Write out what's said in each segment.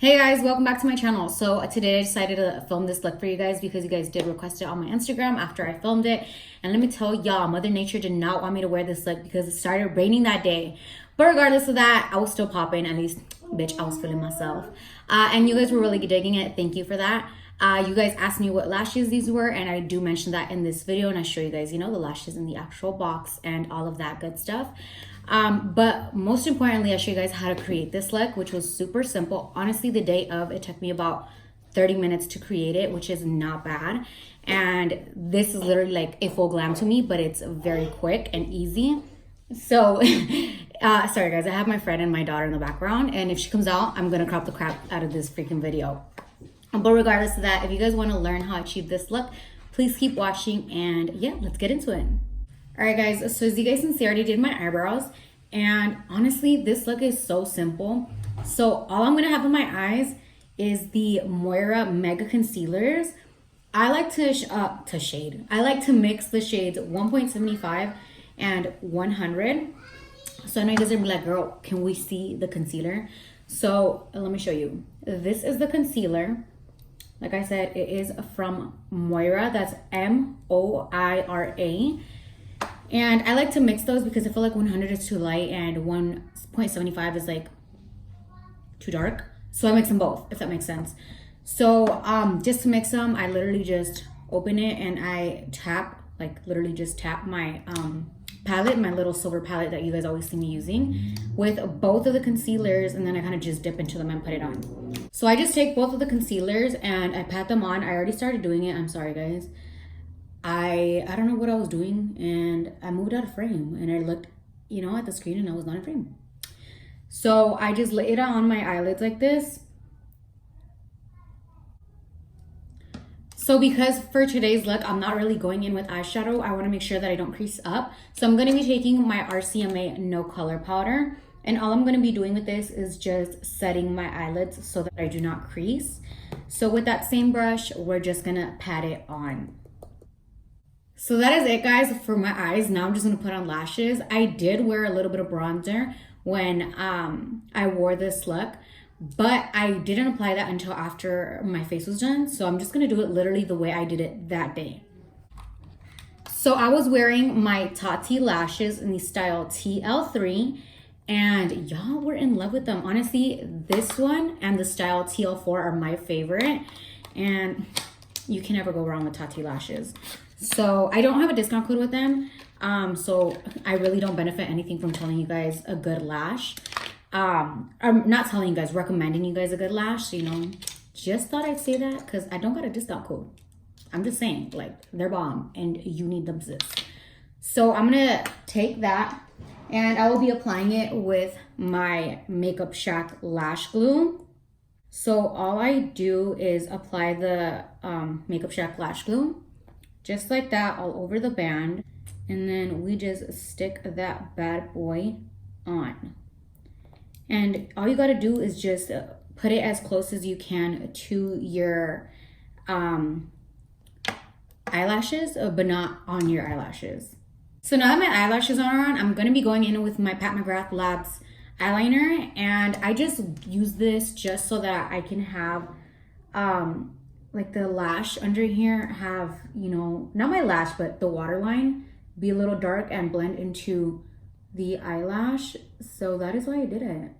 Hey guys, welcome back to my channel. So today I decided to film this look for you guys because you guys did request it on my Instagram after I filmed it. And let me tell y'all, Mother Nature did not want me to wear this look because it started raining that day. But regardless of that, I was still popping. At least, bitch, I was feeling myself. And you guys were really digging it. Thank you for that. You guys asked me what lashes these were, and I do mention that in this video, and I show you guys, the lashes in the actual box and all of that good stuff. But most importantly, I show you guys how to create this look, which was super simple. Honestly, the day of, it took me about 30 minutes to create it, which is not bad. And this is literally like a full glam to me, but it's very quick and easy. So, sorry guys, I have my friend and my daughter in the background, and if she comes out, I'm gonna crop the crap out of this freaking video. But regardless of that, if you guys want to learn how to achieve this look, please keep watching, and yeah, let's get into it. All right guys, so as you guys can see, I already did my eyebrows, and honestly, this look is so simple. So all I'm gonna have on my eyes is the Moira Mega Concealers. I like to shade. I like to mix the shades 1.75 and 100. So I know you guys are gonna be like, girl, can we see the concealer? So let me show you. This is the concealer. Like I said, it is from Moira. That's Moira. And I like to mix those because I feel like 100 is too light and 1.75 is like too dark. So I mix them both, if that makes sense. So just to mix them, I literally just open it and I tap, like literally just tap my palette, my little silver palette that you guys always see me using, with both of the concealers, and then I kind of just dip into them and put it on. So I just take both of the concealers and I pat them on. I already started doing it. I'm sorry guys. I don't know what I was doing, and I moved out of frame, and I looked, at the screen, and I was not in frame. So I just lay it on my eyelids like this. So because for today's look, I'm not really going in with eyeshadow, I want to make sure that I don't crease up. So I'm going to be taking my RCMA No Color Powder, and all I'm going to be doing with this is just setting my eyelids so that I do not crease. So with that same brush, we're just going to pat it on. So that is it guys for my eyes. Now I'm just gonna put on lashes. I did wear a little bit of bronzer when I wore this look, but I didn't apply that until after my face was done. So I'm just gonna do it literally the way I did it that day. So I was wearing my Tati lashes in the style TL3, and y'all were in love with them. Honestly, this one and the style TL4 are my favorite, and you can never go wrong with Tati lashes. So I don't have a discount code with them. So I really don't benefit anything from telling you guys a good lash. I'm not telling you guys, recommending you guys a good lash. Just thought I'd say that because I don't got a discount code. I'm just saying, like, they're bomb and you need them, sis. So I'm gonna take that and I will be applying it with my Makeup Shack lash glue. So all I do is apply the Makeup Shack lash glue, just like that, all over the band, and then we just stick that bad boy on. And all you gotta do is just put it as close as you can to your eyelashes, but not on your eyelashes. So now that my eyelashes are on, I'm gonna be going in with my Pat McGrath Labs eyeliner, and I just use this just so that I can have like the lash under here have, not my lash, but the waterline be a little dark and blend into the eyelash. So that is why I did it.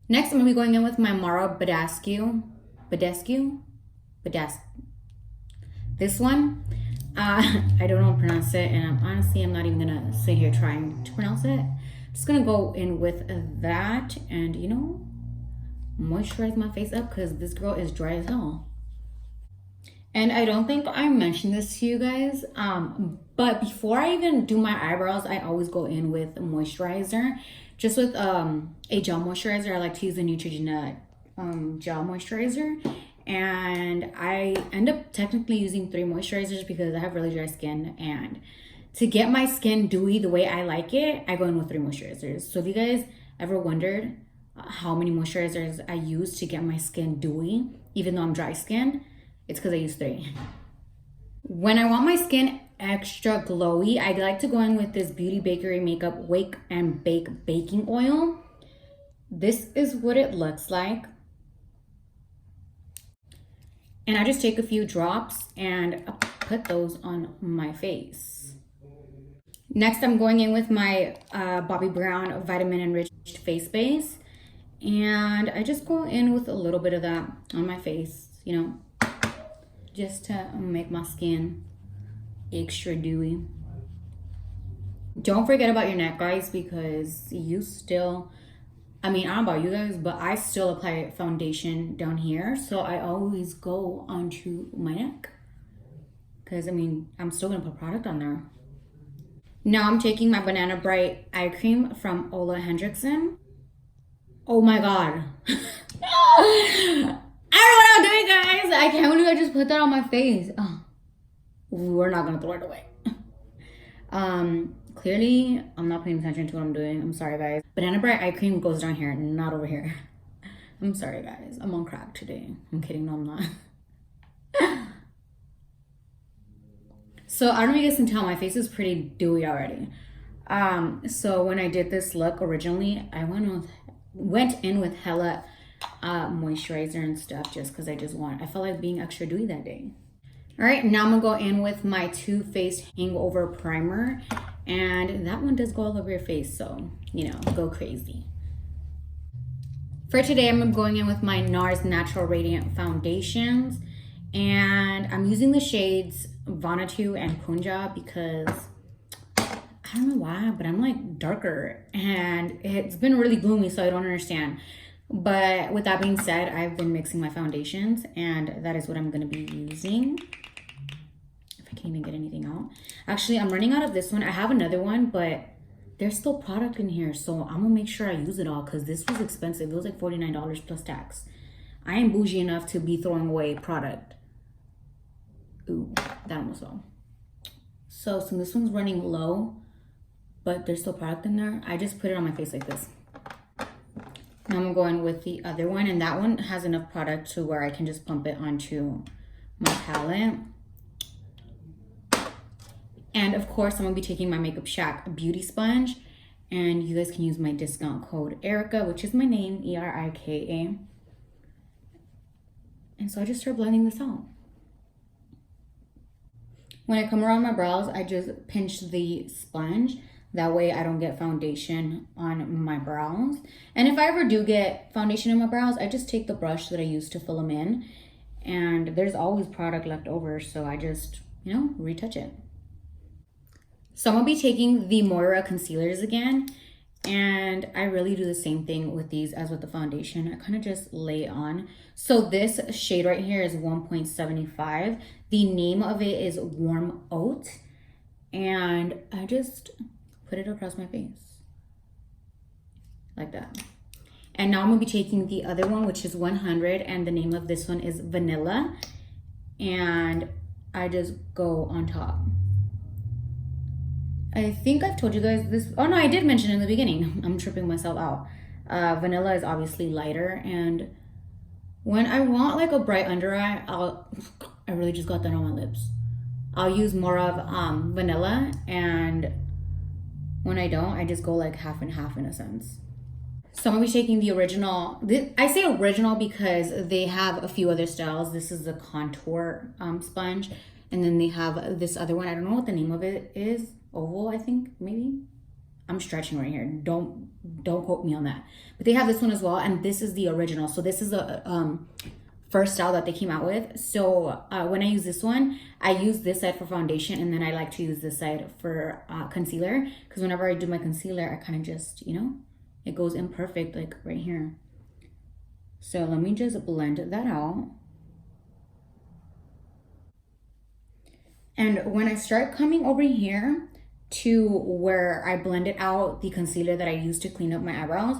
Next, I'm gonna be going in with my Mara Badescu. This one, I don't know how to pronounce it, and honestly, I'm not even gonna sit here trying to pronounce it. I'm just gonna go in with that and, moisturize my face up because this girl is dry as hell. And I don't think I mentioned this to you guys, but before I even do my eyebrows, I always go in with a moisturizer. Just with a gel moisturizer. I like to use the Neutrogena gel moisturizer. And I end up technically using 3 moisturizers because I have really dry skin. And to get my skin dewy the way I like it, I go in with 3 moisturizers. So if you guys ever wondered how many moisturizers I use to get my skin dewy, even though I'm dry skin, it's because I use 3. When I want my skin extra glowy, I like to go in with this Beauty Bakery Makeup Wake and Bake Baking Oil. This is what it looks like. And I just take a few drops and put those on my face. Next, I'm going in with my Bobbi Brown Vitamin Enriched Face Base. And I just go in with a little bit of that on my face, you know, just to make my skin extra dewy. Don't forget about your neck, guys, because you still, I mean, I don't know about you guys, but I still apply foundation down here. So I always go onto my neck because, I mean, I'm still going to put product on there. Now I'm taking my Banana Bright Eye Cream from Ola Hendrickson. Oh my God. I don't know what I'm doing, guys. I can't believe I just put that on my face. Oh, we're not going to throw it away. Clearly, I'm not paying attention to what I'm doing. I'm sorry, guys. Banana Bright Eye Cream goes down here, not over here. I'm sorry, guys. I'm on crack today. I'm kidding. No, I'm not. So I don't know if you guys can tell, my face is pretty dewy already. So when I did this look originally, I went in with hella moisturizer and stuff just because I felt like being extra dewy that day. All right, now I'm gonna go in with my Too Faced Hangover Primer, and that one does go all over your face, so, you know, go crazy. For today, I'm going in with my NARS Natural Radiant Foundations, and I'm using the shades Vanatu and Punja because I don't know why, but I'm like darker, and it's been really gloomy, so I don't understand. But with that being said, I've been mixing my foundations, and that is what I'm gonna be using. If I can't even get anything out. Actually, I'm running out of this one. I have another one, but there's still product in here, so I'm gonna make sure I use it all because this was expensive. It was like $49 plus tax. I am bougie enough to be throwing away product. Ooh, that almost fell. So this one's running low, but there's still product in there. I just put it on my face like this. Now I'm going with the other one, and that one has enough product to where I can just pump it onto my palette. And of course, I'm gonna be taking my Makeup Shack Beauty Sponge, and you guys can use my discount code Erika, which is my name, E-R-I-K-A. And so I just start blending this out. When I come around my brows, I just pinch the sponge. That way I don't get foundation on my brows. And if I ever do get foundation in my brows, I just take the brush that I use to fill them in. And there's always product left over, so I just, you know, retouch it. So I'm gonna be taking the Moira concealers again. And I really do the same thing with these as with the foundation. I kind of just lay it on. So this shade right here is 1.75. The name of it is Warm Oat. And I just put it across my face like that. And now I'm gonna be taking the other one, which is 100, and the name of this one is Vanilla. And I just go on top. I think I've told you guys this. Oh no, I did mention in the beginning. I'm tripping myself out. Vanilla is obviously lighter, and when I want like a bright under eye, I really just got that on my lips. I'll use more of vanilla, and when I don't, I just go like half and half in a sense. So I'm gonna be taking the original. I say original because they have a few other styles. This is the contour sponge, and then they have this other one. I don't know what the name of it is. Oval, I think, maybe. I'm stretching right here. Don't quote me on that. But they have this one as well, and this is the original. So this is the first style that they came out with. So when I use this one, I use this side for foundation, and then I like to use this side for concealer, because whenever I do my concealer, I kind of just, you know, it goes in perfect, like right here. So let me just blend that out. And when I start coming over here to where I blended out the concealer that I used to clean up my eyebrows,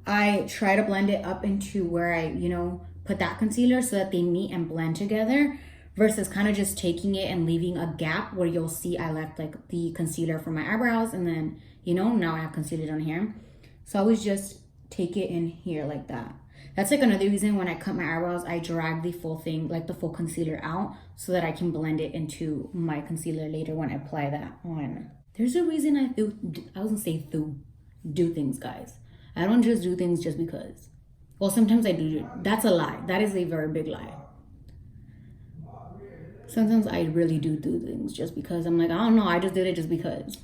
I try to blend it up into where I, you know, put that concealer so that they meet and blend together, versus kind of just taking it and leaving a gap where you'll see I left like the concealer for my eyebrows, and then, you know, now I have concealer down here. So I always just take it in here like that. That's like another reason when I cut my eyebrows, I drag the full thing, like the full concealer out, so that I can blend it into my concealer later when I apply that on. There's a reason I wasn't say do things, guys. I don't just do things just because. Well, sometimes I do. That's a lie. That is a very big lie. Sometimes I really do things just because I'm like, I don't know, I just did it just because.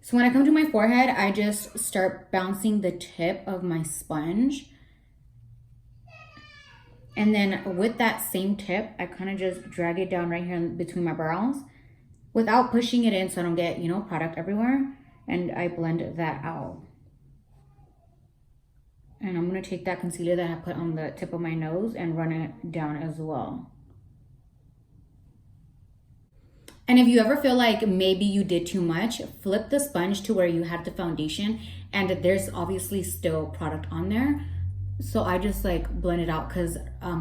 So when I come to my forehead, I just start bouncing the tip of my sponge. And then with that same tip, I kind of just drag it down right here in between my brows without pushing it in so I don't get, you know, product everywhere. And I blend that out. And I'm going to take that concealer that I put on the tip of my nose and run it down as well. And if you ever feel like maybe you did too much, flip the sponge to where you had the foundation and there's obviously still product on there. So I just like blend it out because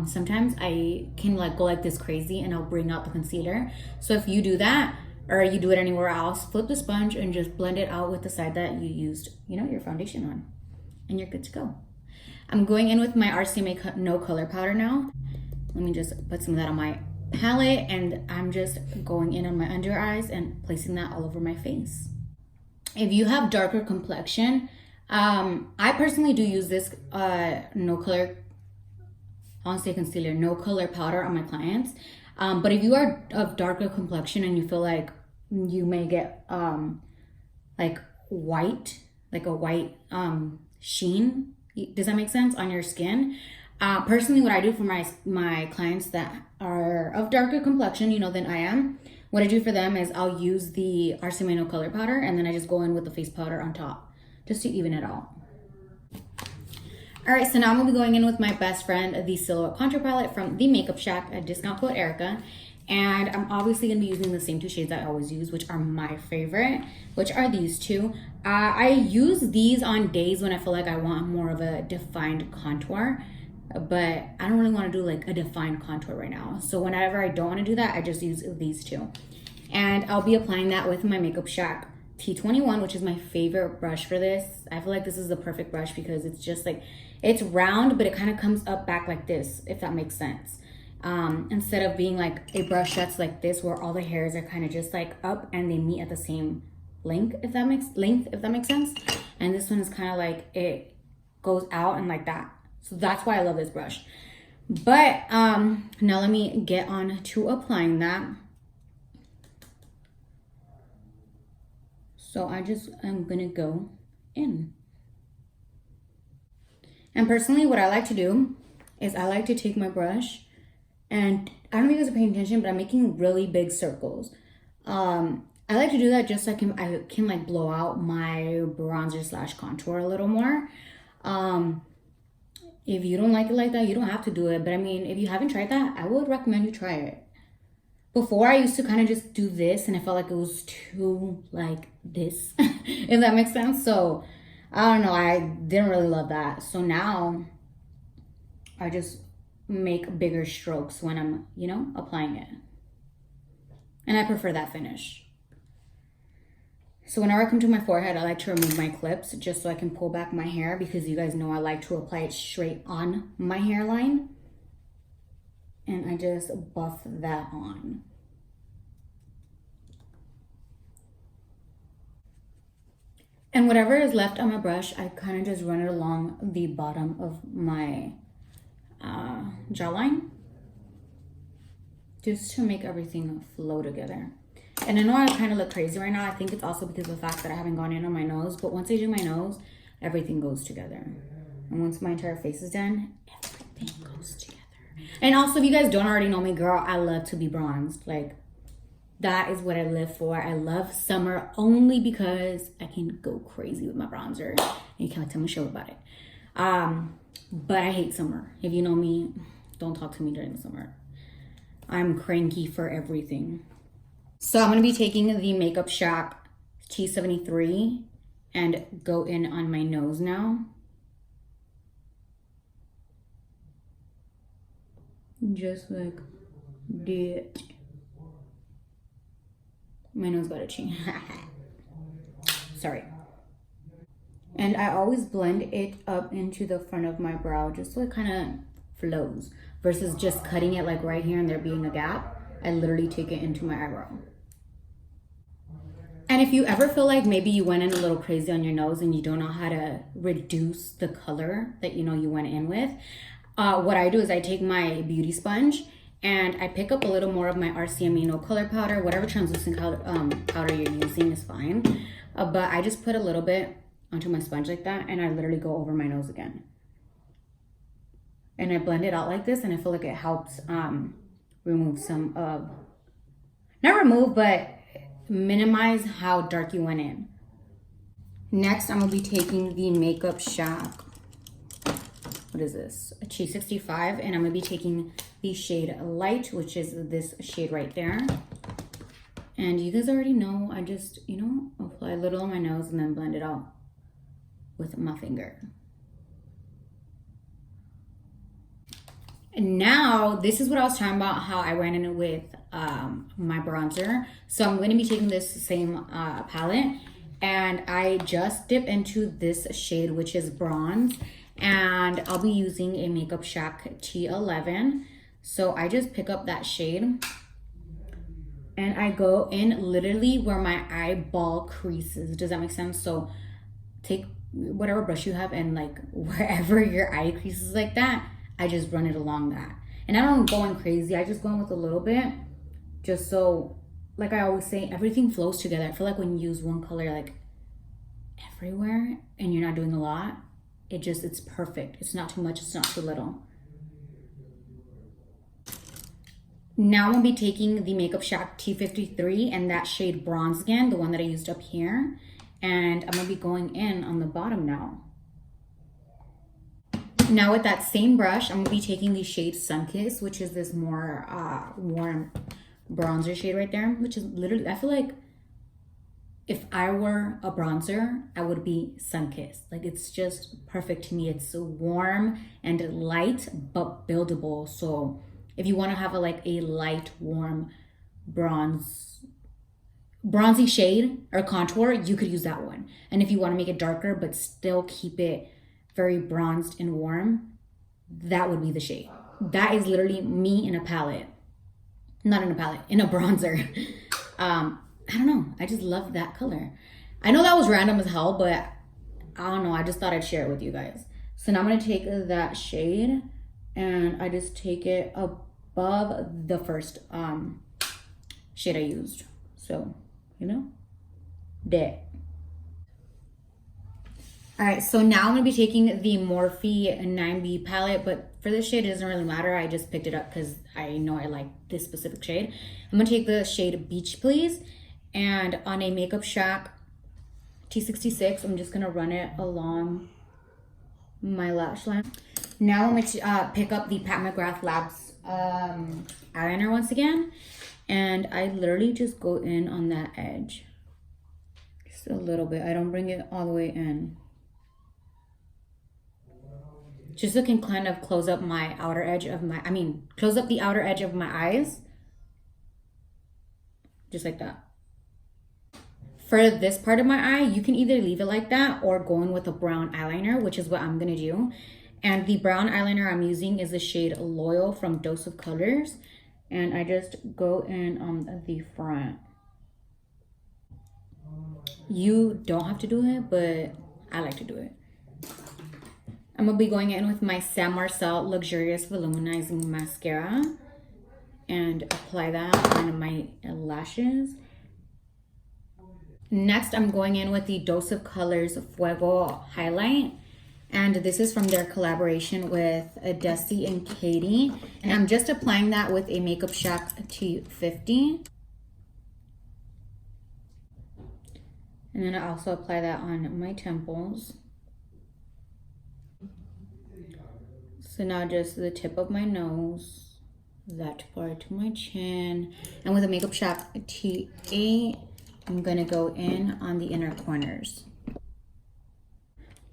sometimes I can like go like this crazy and I'll bring out the concealer. So if you do that or you do it anywhere else, flip the sponge and just blend it out with the side that you used, you know, your foundation on, and you're good to go. I'm going in with my RCMA No Color Powder now. Let me just put some of that on my palette, and I'm just going in on my under eyes and placing that all over my face. If you have darker complexion, I personally do use this no color, I want to say concealer, no color powder on my clients. But if you are of darker complexion and you feel like you may get like white, like a white sheen, does that make sense, on your skin? Personally, what I do for my clients that are of darker complexion, you know, than I am, what I do for them is I'll use the RCMA No Color Powder, and then I just go in with the face powder on top just to even it out. All right, so now I'm gonna be going in with my best friend, the Silhouette Contour Palette from the Makeup Shack at discount code Erika. And I'm obviously gonna be using the same two shades I always use, which are my favorite, which are these two. I use these on days when I feel like I want more of a defined contour, but I don't really want to do like a defined contour right now. So whenever I don't want to do that, I just use these two. And I'll be applying that with my Makeup Shack T21, which is my favorite brush for this. I feel like this is the perfect brush because it's just like, it's round, but it kind of comes up back like this, if that makes sense. Instead of being like a brush that's like this, where all the hairs are kind of just like up and they meet at the same length, if that makes sense. And this one is kind of like, it goes out and like that. So that's why I love this brush. But now let me get on to applying that. So I'm gonna go in. And personally, what I like to do is I like to take my brush, and I don't know if you guys are paying attention, but I'm making really big circles. I like to do that just so I can like blow out my bronzer / contour a little more. If you don't like it like that, you don't have to do it. But I mean, if you haven't tried that, I would recommend you try it. Before, I used to kind of just do this, and I felt like it was too like this, if that makes sense. So I don't know, I didn't really love that. So now I just make bigger strokes when I'm, you know, applying it. And I prefer that finish. So whenever I come to my forehead, I like to remove my clips just so I can pull back my hair, because you guys know I like to apply it straight on my hairline. And I just buff that on. And whatever is left on my brush, I kind of just run it along the bottom of my jawline, just to make everything flow together. And I know I kind of look crazy right now. I think it's also because of the fact that I haven't gone in on my nose, but once I do my nose, everything goes together. And once my entire face is done, everything goes together. And also, if you guys don't already know me, girl, I love to be bronzed. Like, that is what I live for. I love summer only because I can go crazy with my bronzer. And you can't tell me shit about it. But I hate summer. If you know me, don't talk to me during the summer. I'm cranky for everything. So I'm going to be taking the Makeup Shack T73 and go in on my nose now. Just like that. My nose got itchy. Sorry. And I always blend it up into the front of my brow just so it kind of flows, versus just cutting it like right here and there being a gap. I literally take it into my eyebrow. And if you ever feel like maybe you went in a little crazy on your nose and you don't know how to reduce the color that you know you went in with, what I do is I take my beauty sponge And I pick up a little more of my RCMA no color powder. Whatever translucent color, powder you're using is fine. But I just put a little bit onto my sponge like that, and I literally go over my nose again. And I blend it out like this, and I feel like it helps remove some of, not remove, but minimize how dark you went in. Next, I'm gonna be taking the Makeup Shack, what is this? A Cheese 65, and I'm gonna be taking the shade Light, which is this shade right there. And you guys already know, I just, you know, apply a little on my nose and then blend it out with my finger. And now, this is what I was talking about, how I went in with my bronzer. So I'm going to be taking this same palette, and I just dip into this shade, which is bronze, and I'll be using a Makeup Shack T11. So I just pick up that shade, and I go in literally where my eyeball creases. Does that make sense? So take whatever brush you have, and like wherever your eye creases like that, I just run it along that. And I don't go in crazy. I just go in with a little bit, just so, like I always say, everything flows together. I feel like when you use one color like everywhere and you're not doing a lot, it's perfect. It's not too much, it's not too little. Now I'm gonna be taking the Makeup Shack T53 and that shade Bronze again, the one that I used up here. And I'm gonna be going in on the bottom now. Now with that same brush, I'm gonna be taking the shade Sunkiss, which is this more warm bronzer shade right there, which is literally, I feel like if I were a bronzer, I would be Sunkiss. Like, it's just perfect to me. It's warm and light, but buildable. So if you wanna have a light, warm bronzy shade or contour, you could use that one. And if you wanna make it darker, but still keep it very bronzed and warm, that would be the shade. That is literally me in a palette. Not in a palette, in a bronzer. I don't know, I just love that color. I know that was random as hell, but I don't know, I just thought I'd share it with you guys. So now I'm gonna take that shade and I just take it above the first shade I used. So, you know, that. All right, so now I'm gonna be taking the Morphe 9B palette, but for this shade, it doesn't really matter. I just picked it up because I know I like this specific shade. I'm gonna take the shade Beach Please, and on a Makeup Shack T66, I'm just gonna run it along my lash line. Now I'm gonna pick up the Pat McGrath Labs eyeliner once again, and I literally just go in on that edge. Just a little bit, I don't bring it all the way in. Just so I can kind of close up my outer edge of my, close up the outer edge of my eyes. Just like that. For this part of my eye, you can either leave it like that or go in with a brown eyeliner, which is what I'm gonna do. And the brown eyeliner I'm using is the shade Loyal from Dose of Colors. And I just go in on the front. You don't have to do it, but I like to do it. I'm gonna be going in with my Sam Marcel Luxurious Volumizing Mascara and apply that on my lashes. Next, I'm going in with the Dose of Colors Fuego Highlight. And this is from their collaboration with Desi and Katie. And I'm just applying that with a Makeup Shack T50. And then I also apply that on my temples. So now just the tip of my nose, that part to my chin. And with a Makeup Shack T8, I'm gonna go in on the inner corners.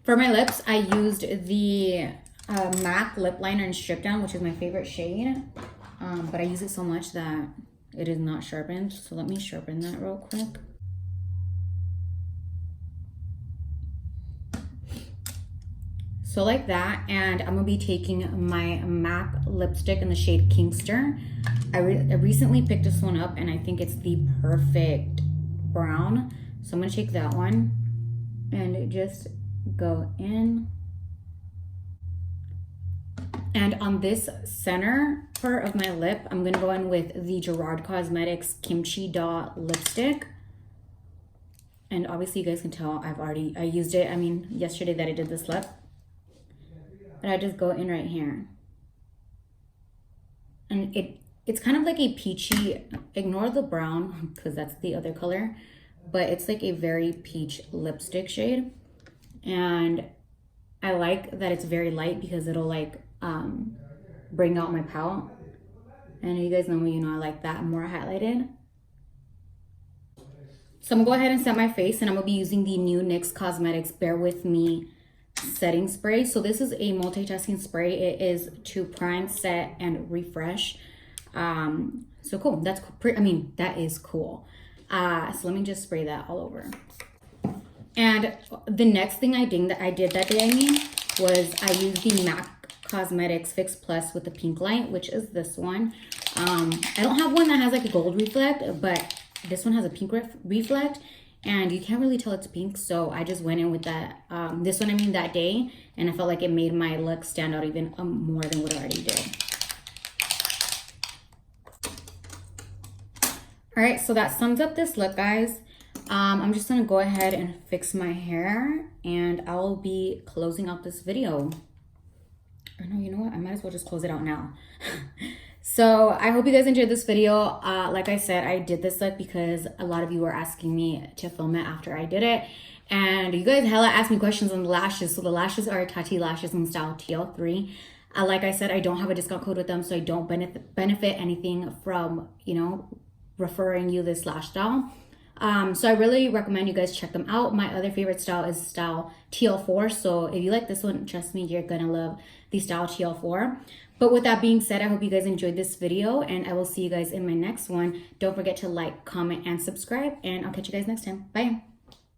For my lips, I used the MAC lip liner in Strip Down, which is my favorite shade. But I use it so much that it is not sharpened. So let me sharpen that real quick. So like that, and I'm gonna be taking my MAC lipstick in the shade Kingster. I recently picked this one up and I think it's the perfect brown. So I'm gonna take that one and just go in. And on this center part of my lip, I'm gonna go in with the Gerard Cosmetics Kimchi Dot lipstick. And obviously you guys can tell I used it, I mean, yesterday that I did this lip. But I just go in right here. And it's kind of like a peachy, ignore the brown because that's the other color, but it's like a very peach lipstick shade. And I like that it's very light because it'll like bring out my pout. And you guys know me, you know I like that more highlighted. So I'm gonna go ahead and set my face, and I'm gonna be using the new NYX Cosmetics Bear With Me setting spray. So this is a multitasking spray. It is to prime, set, and refresh. So cool. That's pretty, I mean, that is cool. So let me just spray that all over. And the next thing I did that day, was I used the MAC Cosmetics Fix Plus with the pink light, which is this one. I don't have one that has like a gold reflect, but this one has a pink reflect, and you can't really tell it's pink. So I just went in with that, this one, that day, and I felt like it made my look stand out even more than what it already did. All right, so that sums up this look, guys. I'm just gonna go ahead and fix my hair, and I'll be closing out this video. Or no, you know what? I might as well just close it out now. So I hope you guys enjoyed this video. Like I said, I did this look because a lot of you were asking me to film it after I did it. And you guys hella asked me questions on the lashes. So the lashes are Tati Lashes in style TL3. Like I said, I don't have a discount code with them, so I don't benefit anything from, you know, referring you this lash style. So I really recommend you guys check them out. My other favorite style is style TL4. So if you like this one, trust me, you're gonna love the style TL4. But with that being said, I hope you guys enjoyed this video, and I will see you guys in my next one. Don't forget to like, comment, and subscribe, and I'll catch you guys next time. Bye.